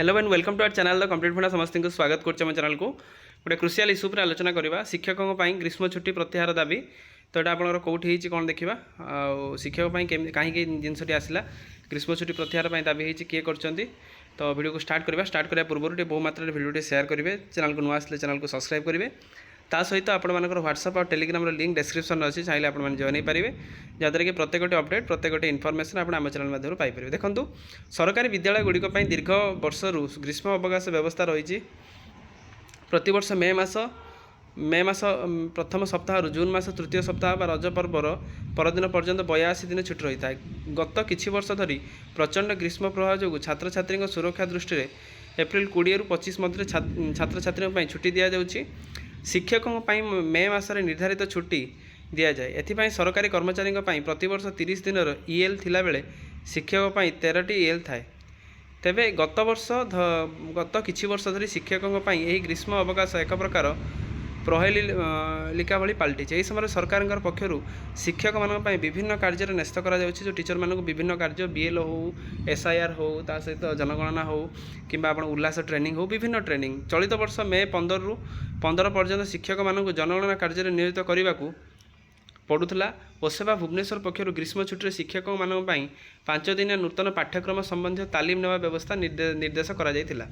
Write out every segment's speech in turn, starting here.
Hello and welcome to our channel the complete funda समस्त को स्वागत कर चैनल को गोटे क्रुशियाल इश्यू पर आलोचना करवा शिक्षकों ग्रीष्म छुट्टी प्रत्याहार दाबी तो यहाँ आपंकर कौटी कौन देखा शिक्षक कहीं जिनसटी आसला ग्रीष्म छुट्टी प्रत्याहार दाबी किए कर तो वीडियो को स्टार्ट करने पूर्व बहु मात्रा भिडियो शेयर करेंगे चैनल को नुआ आसले चैनल को सब्सक्राइब करेंगे ता सहित आपर व्हाट्सएप और टेलीग्राम रिंक डिस्क्रिप्शन अच्छी चाहिए आप जॉइन हो पारे जहाँद्वारा कि प्रत्येक अपडेट प्रत्येक इनफर्मेशन आप आम चैनल माध्यम पाइपर देखो सरकारी विद्यालय गुड़िक दीर्घ वर्षर ग्रीष्म अवकाश व्यवस्था रही प्रतिवर्ष मे मास प्रथम सप्ताह जून मास तृतीय सप्ताह रज पर्वर परदिन पर्यंत 82 दिन छुट्टी रही है। गत किछि वर्ष धरी प्रचंड ग्रीष्म प्रवाह जो छात्र छात्री सुरक्षा दृष्टि एप्रिल 20 रु 25 मध्य छात्र छात्री छुट्टी दि जाऊँगी शिक्षकों मे मासरे निर्धारित छुट्टी दि जाए एथिपाई सरकारी कर्मचारी प्रतिवर्ष 30 दिन ईएल थिला बेले शिक्षक 13टी ईएल थाए तेबे गत किछि वर्ष धरी शिक्षकों यही ग्रीष्म अवकाश एक प्रकार प्रहेलिका भली पलटि यही समय सरकार पक्षर शिक्षक मान विभिन्न कार्य न्यस्त कर जो टीचर मानक विभिन्न कार्य बीएल हो एसआईआर हो ता सहित जनगणना हो कि उल्लास ट्रेनिंग हो विभिन्न ट्रेनिंग चलित वर्ष मे 15 रु 15 पर्यंत शिक्षक मानक जनगणना कार्य नियोजित करने को पड़ूला ओसेवा भुवनेश्वर पक्षर ग्रीष्म छुट्टी शिक्षकों मानक 5 दिनिया नूतन पाठ्यक्रम संबंधी तालीम नेवा व्यवस्था निर्देश करा जायथिला।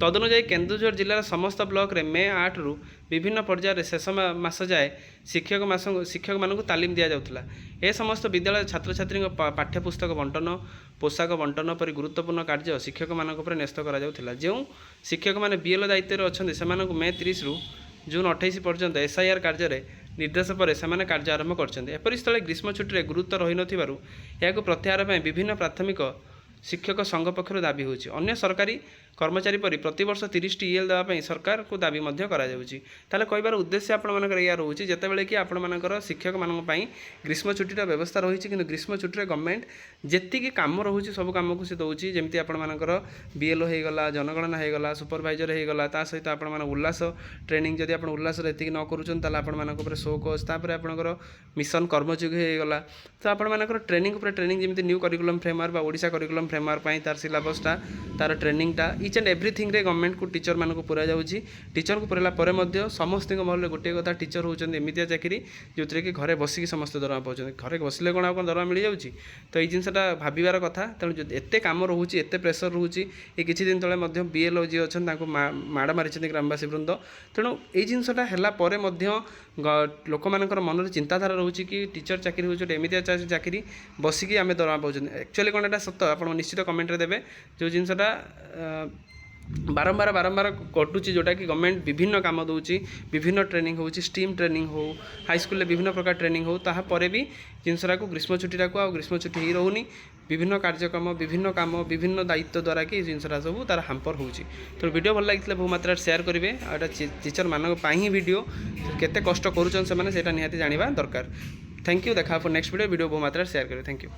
तदनुजाई केन्दुझर जिलार समस्त ब्लॉक रे मे 8 रु विभिन्न पर्यायर शेष मास जाए शिक्षक मानक तालीम दि जाउथला। ए समस्त विद्यालय छात्र छात्री पाठ्यपुस्तक बंटन पोशाक बंटन परि गुरुत्वपूर्ण कार्य शिक्षक मानक पर न्यस्त करा जाउथला। जो शिक्षक माने बीएल दायित्व अछन्ति सेमानक मे 30 रु जून 28 पर्यंत एसआईआर कार्य निर्देश पर से कार्य आरंभ कर स्थले ग्रीष्म छुट्टी गुरुत्व रही नथिबारु याकु प्रत्याहार पय विभिन्न प्राथमिक शिक्षक संघ पक्षर दाबी होछि। अन्य सरकारी कर्मचारी परि प्रतिवर्ष 30टी ईएल देवाई सरकार को दाबी ताले कहबार उद्देश्य आपंकर या रोचे जितेबाला कि आपर शिक्षक मानक ग्रीष्म छुट्टीर व्यवस्था रही कि ग्रीष्म छुट्टी गवर्नमेंट जी कम रोचे सब कम को सी दौर जमी आपर बीएल होगला जनगणना होगला सुपरभाइजर होगला ता सहित आप उल्लास ट्रेनिंग जदि आप उल्लास ये न करें आप शो कोच आपंकर मिशन कर्मयोगी होगला तो आपर ट्रेनिंग ट्रेनिंग जमी new curriculum framework Odisha curriculum framework तार सिलेबसटा तार ट्रेनिंगटा इच एंड एवरीथिंग रे गवर्नमेंट को टीचर मान को पूरा जाऊँगी टीचर को पूरा पर समस्त महल गोटे कथा टीचर होती एमतिया चाकरी जो कि घरे बसिक समस्त दरमा पाँच घरे बसिले कौन कौन दरमा मिल जाऊँगी तो ये जिनसा भावार कथा तेणु एत कम रोचे एत प्रेसर रोचे ये किसी दिन तले बीएल जी अच्छा माड़ मारी ग्रामवासी वृंद तेणु ये जिनसा है लोक मान मन चिंताधारा रोचे कि टीचर चाकरी हो एमतिया चाकरी बसिकी आम दरमा पाँच एक्चुअली कौन एटा सत आप निश्चित कमेंट देवे जो जिनसा बारंबार बारंबार कटुची जोटा कि गवर्नमेंट विभिन्न काम दूची विभिन्न ट्रेनिंग हो स्टीम ट्रेनिंग हो हाईस्कल विभिन्न प्रकार ट्रेनिंग हो तापर भी जिनसा को ग्रीष्म छुट्टी को ग्रीष्म छुट्टी ही रोनी विभिन्न कार्यक्रम विभिन्न काम विभिन्न दायित्व द्वारा कि जिनसा सब तार हाम्पर हो तो वीडियो भल लगी बहु मात्रा शेयर करेंगे और टीचर मान भिड केते कष्ट करुँच से निहाती जाना दरकार। थैंक यू देखा नेक्स्ट वीडियो बहु मात्रा शेयर करेंगे। Thank you.